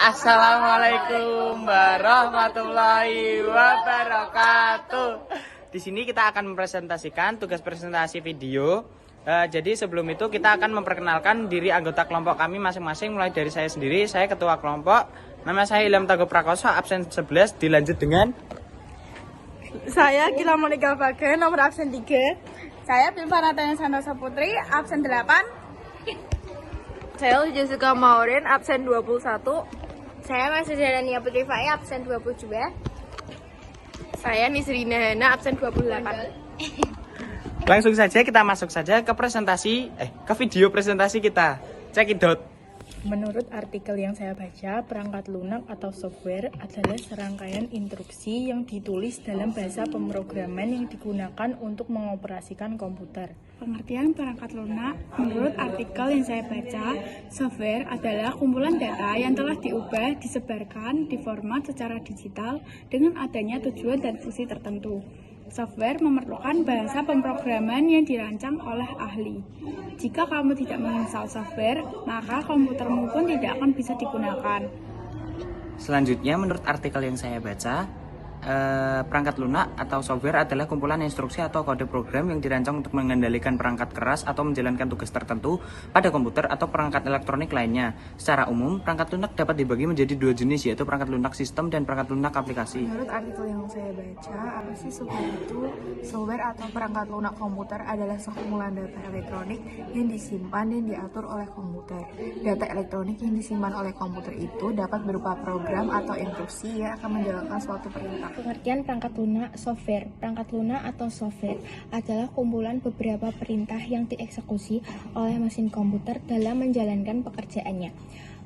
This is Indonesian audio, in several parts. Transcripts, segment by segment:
Assalamualaikum warahmatullahi wabarakatuh. Di sini kita akan mempresentasikan tugas presentasi video. Jadi sebelum itu kita akan memperkenalkan diri anggota kelompok kami masing-masing. Mulai dari saya sendiri, saya ketua kelompok. Nama saya Ilham Teguh Prakoso, absen 11. Dilanjut dengan saya Gila Monika Bage, nomor absen 3. Saya Pilvana Tanya Santosa Putri, absen 8. Saya Jessica Maurin, absen 21. Saya Masih Dania Putri Fai, absen 22. Saya Nisrina Hana, absen 28. langsung saja kita masuk saja ke ke video presentasi kita. Cekidot. Menurut artikel yang saya baca, perangkat lunak atau software adalah serangkaian instruksi yang ditulis dalam bahasa pemrograman yang digunakan untuk mengoperasikan komputer. Pengertian perangkat lunak, menurut artikel yang saya baca, software adalah kumpulan data yang telah diubah, disebarkan, diformat secara digital dengan adanya tujuan dan fungsi tertentu. Software memerlukan bahasa pemrograman yang dirancang oleh ahli. Jika kamu tidak menginstal software, maka komputermu pun tidak akan bisa digunakan. Selanjutnya, menurut artikel yang saya baca, perangkat lunak atau software adalah kumpulan instruksi atau kode program yang dirancang untuk mengendalikan perangkat keras atau menjalankan tugas tertentu pada komputer atau perangkat elektronik lainnya. Secara umum, perangkat lunak dapat dibagi menjadi dua jenis, yaitu perangkat lunak sistem dan perangkat lunak aplikasi. Menurut artikel yang saya baca, apa sih software itu? Software atau perangkat lunak komputer adalah sekumpulan data elektronik yang disimpan dan diatur oleh komputer. Data elektronik yang disimpan oleh komputer itu dapat berupa program atau instruksi yang akan menjalankan suatu perintah. Pengertian perangkat lunak software. Perangkat lunak atau software adalah kumpulan beberapa perintah yang dieksekusi oleh mesin komputer dalam menjalankan pekerjaannya.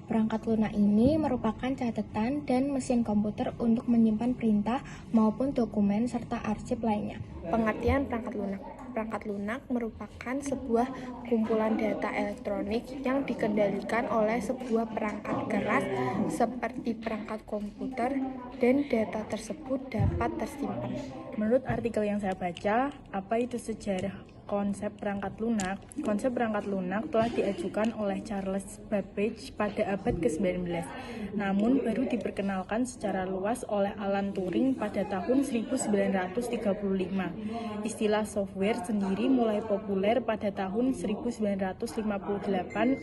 Perangkat lunak ini merupakan catatan dan mesin komputer untuk menyimpan perintah maupun dokumen serta arsip lainnya. Pengertian perangkat lunak. Perangkat lunak merupakan sebuah kumpulan data elektronik yang dikendalikan oleh sebuah perangkat keras seperti perangkat komputer, dan data tersebut dapat tersimpan. Menurut artikel yang saya baca, apa itu sejarah konsep perangkat lunak? Konsep perangkat lunak telah diajukan oleh Charles Babbage pada abad ke-19, namun baru diperkenalkan secara luas oleh Alan Turing pada tahun 1935. Istilah software sendiri mulai populer pada tahun 1958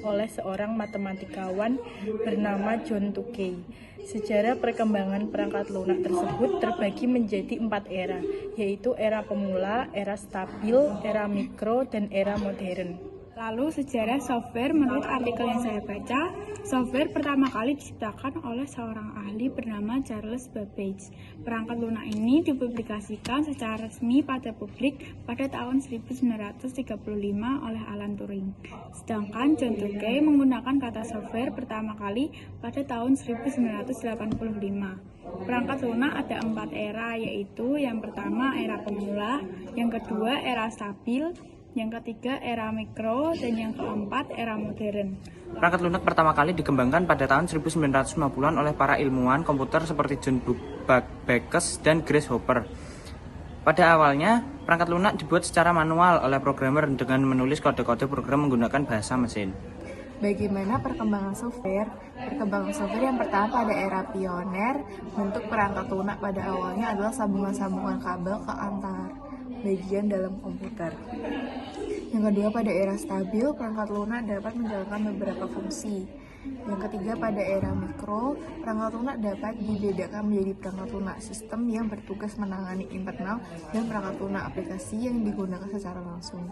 oleh seorang matematikawan bernama John Tukey. Sejarah perkembangan perangkat lunak tersebut terbagi menjadi 4 era, yaitu era pemula, era stabil, era mikro, dan era modern. Lalu sejarah software, menurut artikel yang saya baca, software pertama kali diciptakan oleh seorang ahli bernama Charles Babbage. Perangkat lunak ini dipublikasikan secara resmi pada publik pada tahun 1935 oleh Alan Turing. Sedangkan John Tukey menggunakan kata software pertama kali pada tahun 1985. Perangkat lunak ada 4 era, yaitu yang pertama era pemula, yang kedua era stabil, yang ketiga era mikro, dan yang keempat era modern. Perangkat lunak pertama kali dikembangkan pada tahun 1950-an oleh para ilmuwan komputer seperti John Babbage dan Grace Hopper. Pada awalnya, perangkat lunak dibuat secara manual oleh programmer dengan menulis kode-kode program menggunakan bahasa mesin. Bagaimana perkembangan software? Perkembangan software yang pertama pada era pioner, bentuk perangkat lunak pada awalnya adalah sambungan-sambungan kabel ke antar bagian dalam komputer. Yang kedua, pada era stabil, perangkat lunak dapat menjalankan beberapa fungsi. Yang ketiga, pada era mikro, perangkat lunak dapat dibedakan menjadi perangkat lunak sistem yang bertugas menangani internal dan perangkat lunak aplikasi yang digunakan secara langsung.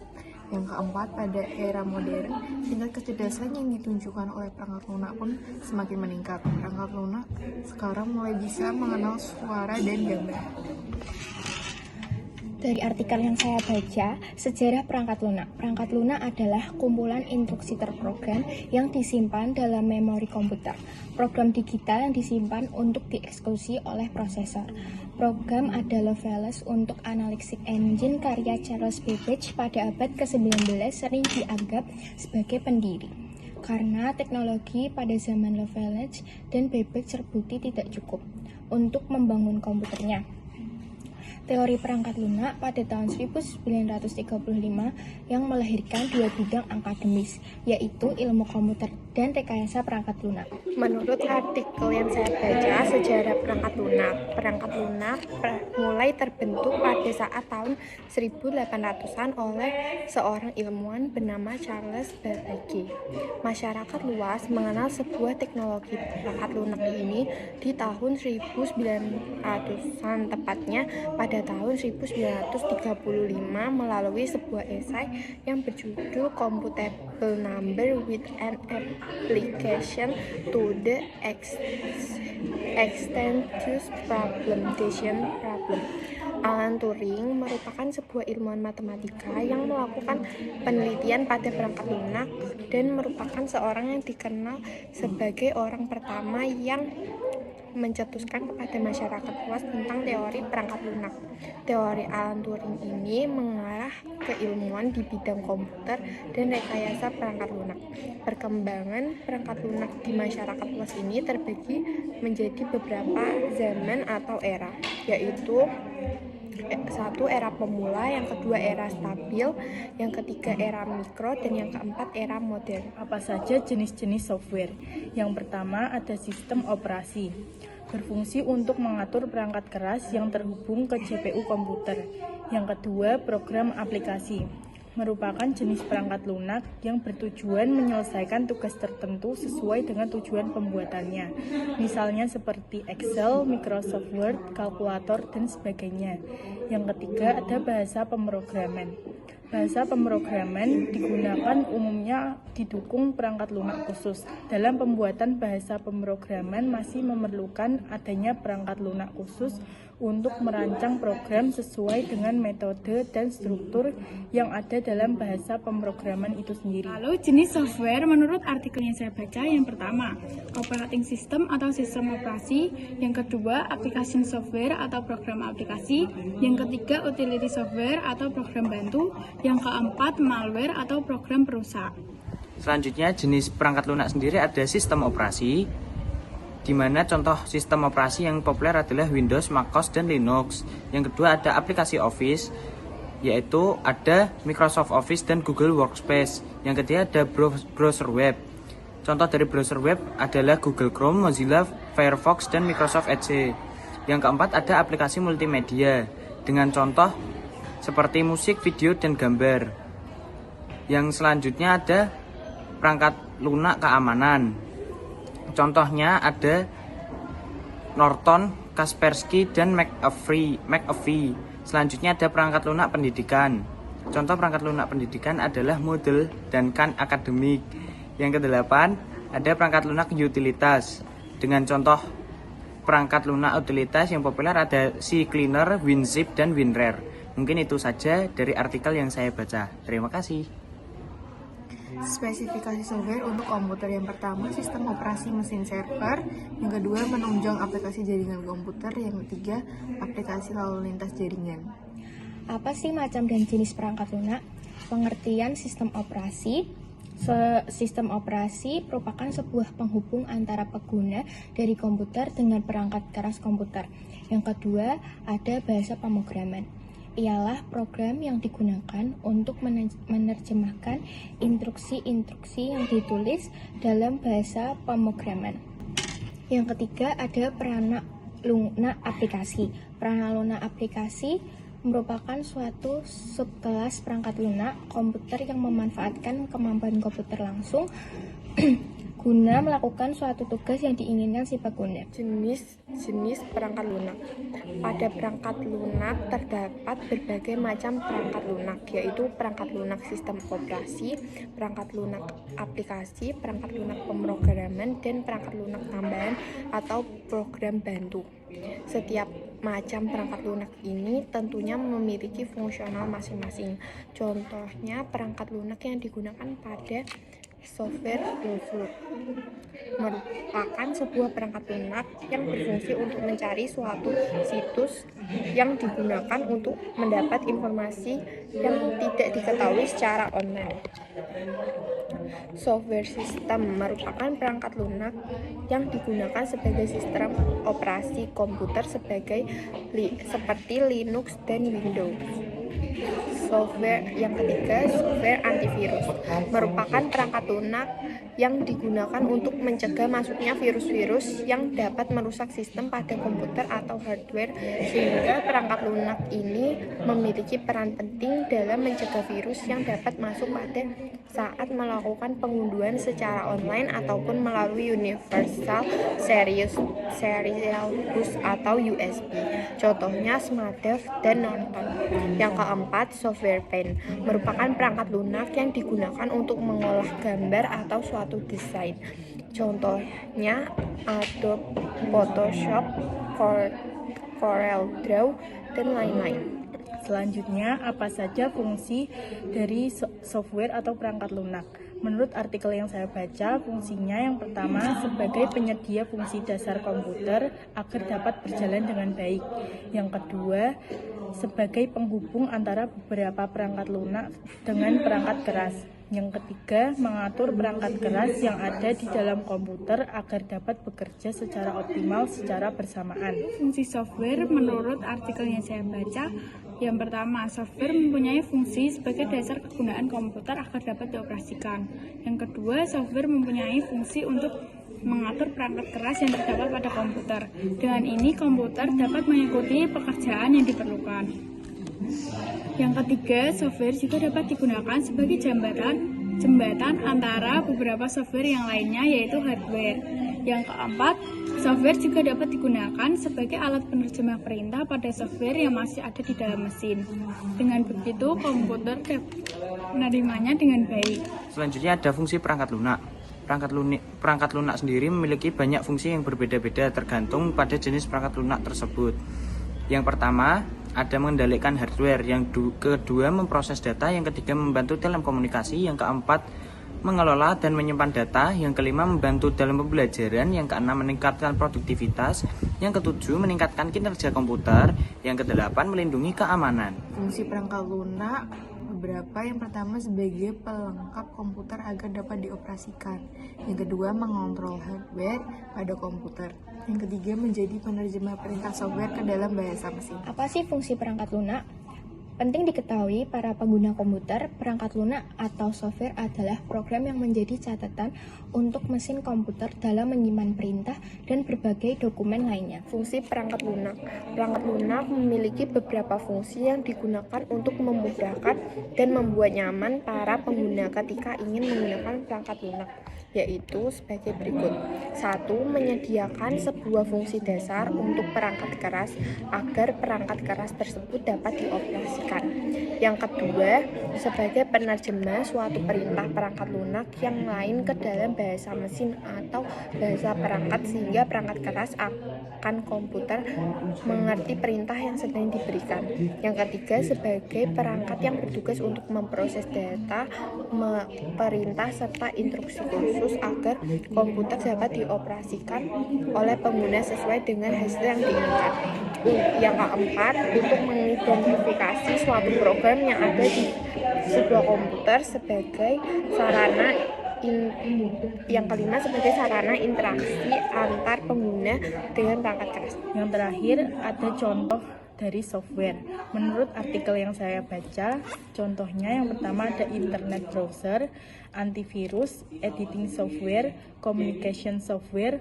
Yang keempat, pada era modern, tingkat kecerdasan yang ditunjukkan oleh perangkat lunak pun semakin meningkat. Perangkat lunak sekarang mulai bisa mengenal suara dan gambar. Dari artikel yang saya baca, sejarah perangkat lunak. Perangkat lunak adalah kumpulan instruksi terprogram yang disimpan dalam memori komputer. Program digital yang disimpan untuk dieksekusi oleh prosesor. Program adalah Loveless untuk Analytic Engine karya Charles Babbage pada abad ke-19 sering dianggap sebagai pendiri. Karena teknologi pada zaman Loveless dan Babbage terbukti tidak cukup untuk membangun komputernya. Teori perangkat lunak pada tahun 1935 yang melahirkan dua bidang akademis, yaitu ilmu komputer dan rekayasa perangkat lunak. Menurut artikel yang saya baca, sejarah perangkat lunak mulai terbentuk pada saat tahun 1800-an oleh seorang ilmuwan bernama Charles Babbage. Masyarakat luas mengenal sebuah teknologi perangkat lunak ini di tahun 1900-an, tepatnya pada tahun 1935 melalui sebuah esai yang berjudul Computable Number with an Application to the Extensive Problem. Alan Turing merupakan sebuah ilmuwan matematika yang melakukan penelitian pada perangkat lunak dan merupakan seorang yang dikenal sebagai orang pertama yang mencetuskan kepada masyarakat luas tentang teori perangkat lunak. Teori Alan Turing ini mengarah ke ilmuwan di bidang komputer dan rekayasa perangkat lunak. Perkembangan perangkat lunak di masyarakat luas ini terbagi menjadi beberapa zaman atau era, yaitu satu, era pemula, yang kedua era stabil, yang ketiga era mikro, dan yang keempat era modern. Apa saja jenis-jenis software? Yang pertama ada sistem operasi, berfungsi untuk mengatur perangkat keras yang terhubung ke CPU komputer. Yang kedua, program aplikasi, merupakan jenis perangkat lunak yang bertujuan menyelesaikan tugas tertentu sesuai dengan tujuan pembuatannya, misalnya seperti Excel, Microsoft Word, kalkulator, dan sebagainya. Yang ketiga ada bahasa pemrograman. Bahasa pemrograman digunakan umumnya didukung perangkat lunak khusus. Dalam pembuatan bahasa pemrograman masih memerlukan adanya perangkat lunak khusus untuk merancang program sesuai dengan metode dan struktur yang ada dalam bahasa pemrograman itu sendiri. Lalu jenis software menurut artikel yang saya baca, yang pertama operating system atau sistem operasi, yang kedua application software atau program aplikasi, yang ketiga utility software atau program bantu, yang keempat malware atau program perusak. Selanjutnya jenis perangkat lunak sendiri ada sistem operasi, di mana contoh sistem operasi yang populer adalah Windows, macOS, dan Linux. Yang kedua ada aplikasi Office, yaitu ada Microsoft Office dan Google Workspace. Yang ketiga ada browser web. Contoh dari browser web adalah Google Chrome, Mozilla Firefox, dan Microsoft Edge. Yang keempat ada aplikasi multimedia, dengan contoh seperti musik, video, dan gambar. Yang selanjutnya ada perangkat lunak keamanan. Contohnya ada Norton, Kaspersky, dan McAfee. Selanjutnya ada perangkat lunak pendidikan. Contoh perangkat lunak pendidikan adalah Moodle dan Khan Academic. Yang kedelapan ada perangkat lunak utilitas. Dengan contoh perangkat lunak utilitas yang populer ada CCleaner, WinZip, dan WinRAR. Mungkin itu saja dari artikel yang saya baca. Terima kasih. Spesifikasi software untuk komputer. Yang pertama, sistem operasi mesin server. Yang kedua, menunjang aplikasi jaringan komputer. Yang ketiga, aplikasi lalu lintas jaringan. Apa sih macam dan jenis perangkat lunak? Pengertian sistem operasi. Sistem operasi merupakan sebuah penghubung antara pengguna dari komputer dengan perangkat keras komputer. Yang kedua, ada bahasa pemrograman. Ialah program yang digunakan untuk menerjemahkan instruksi-instruksi yang ditulis dalam bahasa pemrograman. Yang ketiga ada perangkat lunak aplikasi. Perangkat lunak aplikasi merupakan suatu subkelas perangkat lunak komputer yang memanfaatkan kemampuan komputer langsung guna melakukan suatu tugas yang diinginkan si pengguna. Jenis perangkat lunak. Pada perangkat lunak terdapat berbagai macam perangkat lunak, yaitu perangkat lunak sistem operasi, perangkat lunak aplikasi, perangkat lunak pemrograman, dan perangkat lunak tambahan atau program bantu. Setiap macam perangkat lunak ini tentunya memiliki fungsional masing-masing. Contohnya perangkat lunak yang digunakan pada software browser merupakan sebuah perangkat lunak yang berfungsi untuk mencari suatu situs yang digunakan untuk mendapat informasi yang tidak diketahui secara online. Software system merupakan perangkat lunak yang digunakan sebagai sistem operasi komputer seperti Linux dan Windows. Software yang ketiga, software antivirus merupakan perangkat lunak yang digunakan untuk mencegah masuknya virus-virus yang dapat merusak sistem pada komputer atau hardware, sehingga perangkat lunak ini memiliki peran penting dalam mencegah virus yang dapat masuk pada saat melakukan pengunduhan secara online ataupun melalui Universal Serial Bus atau USB. Contohnya SmartDev dan Norton. Yang keempat, software pen merupakan perangkat lunak yang digunakan untuk mengolah gambar atau suatu desain. Contohnya Adobe Photoshop, Corel Draw, dan lain-lain. Selanjutnya, apa saja fungsi dari software atau perangkat lunak? Menurut artikel yang saya baca, fungsinya yang pertama sebagai penyedia fungsi dasar komputer agar dapat berjalan dengan baik. Yang kedua, sebagai penghubung antara beberapa perangkat lunak dengan perangkat keras. Yang ketiga, mengatur perangkat keras yang ada di dalam komputer agar dapat bekerja secara optimal secara bersamaan. Fungsi software menurut artikel yang saya baca, yang pertama, software mempunyai fungsi sebagai dasar kegunaan komputer agar dapat dioperasikan. Yang kedua, software mempunyai fungsi untuk mengatur perangkat keras yang terdapat pada komputer. Dengan ini, komputer dapat mengikuti pekerjaan yang diperlukan. Yang ketiga, software juga dapat digunakan sebagai jembatan antara beberapa software yang lainnya, yaitu hardware. Yang keempat, software juga dapat digunakan sebagai alat penerjemah perintah pada software yang masih ada di dalam mesin. Dengan begitu, komputer dapat menerimanya dengan baik. Selanjutnya ada fungsi perangkat lunak. Perangkat lunak sendiri memiliki banyak fungsi yang berbeda-beda tergantung pada jenis perangkat lunak tersebut. Yang pertama, ada mengendalikan hardware. Yang kedua, memproses data. Yang ketiga, membantu dalam komunikasi. Yang keempat, mengelola dan menyimpan data. Yang kelima, membantu dalam pembelajaran. Yang keenam, meningkatkan produktivitas. Yang ketujuh, meningkatkan kinerja komputer. Yang kedelapan, melindungi keamanan. Fungsi perangkat lunak beberapa. Yang pertama sebagai pelengkap komputer agar dapat dioperasikan. Yang kedua, mengontrol hardware pada komputer. Yang ketiga, menjadi penerjemah perintah software ke dalam bahasa mesin. Apa sih fungsi perangkat lunak? Penting diketahui para pengguna komputer, perangkat lunak atau software adalah program yang menjadi catatan untuk mesin komputer dalam menyimpan perintah dan berbagai dokumen lainnya. Fungsi perangkat lunak. Perangkat lunak memiliki beberapa fungsi yang digunakan untuk memudahkan dan membuat nyaman para pengguna ketika ingin menggunakan perangkat lunak, yaitu sebagai berikut. 1. Menyediakan sebuah fungsi dasar untuk perangkat keras agar perangkat keras tersebut dapat dioperasikan. Yang kedua, sebagai penerjemah suatu perintah perangkat lunak yang lain ke dalam bahasa mesin atau bahasa perangkat sehingga perangkat keras akan komputer mengerti perintah yang sedang diberikan. Yang ketiga, sebagai perangkat yang bertugas untuk memproses data, perintah serta instruksi khusus agar komputer dapat dioperasikan oleh pengguna sesuai dengan hasil yang diinginkan. Yang keempat, untuk mengidentifikasi suatu program yang ada di sebuah komputer sebagai sarana yang kelima, sebagai sarana interaksi antar pengguna dengan perangkat keras. Yang terakhir, ada contoh dari software. Menurut artikel yang saya baca, contohnya yang pertama ada internet browser, antivirus, editing software, communication software,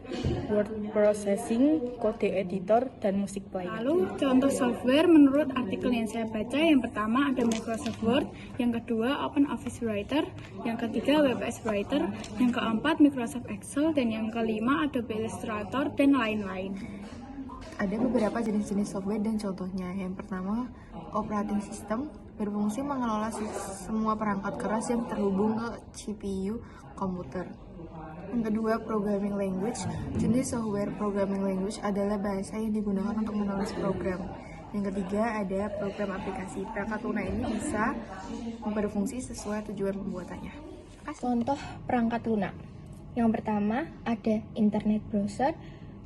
word processing, kode editor, dan musik player. Lalu contoh software menurut artikel yang saya baca, yang pertama ada Microsoft Word, yang kedua OpenOffice Writer, yang ketiga WPS Writer, yang keempat Microsoft Excel, dan yang kelima Adobe Illustrator, dan lain-lain. Ada beberapa jenis-jenis software dan contohnya. Yang pertama, operating system berfungsi mengelola semua perangkat keras yang terhubung ke CPU komputer. Yang kedua, programming language. Jenis software programming language adalah bahasa yang digunakan untuk menulis program. Yang ketiga, ada program aplikasi. Perangkat lunak ini bisa berfungsi sesuai tujuan pembuatannya. Contoh perangkat lunak. Yang pertama ada internet browser,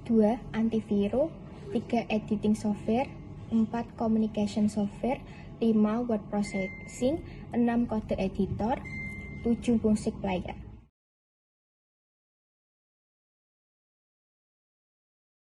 2 antivirus, 3 editing software, 4 communication software, 5 word processing, 6 kode editor, 7 musik player.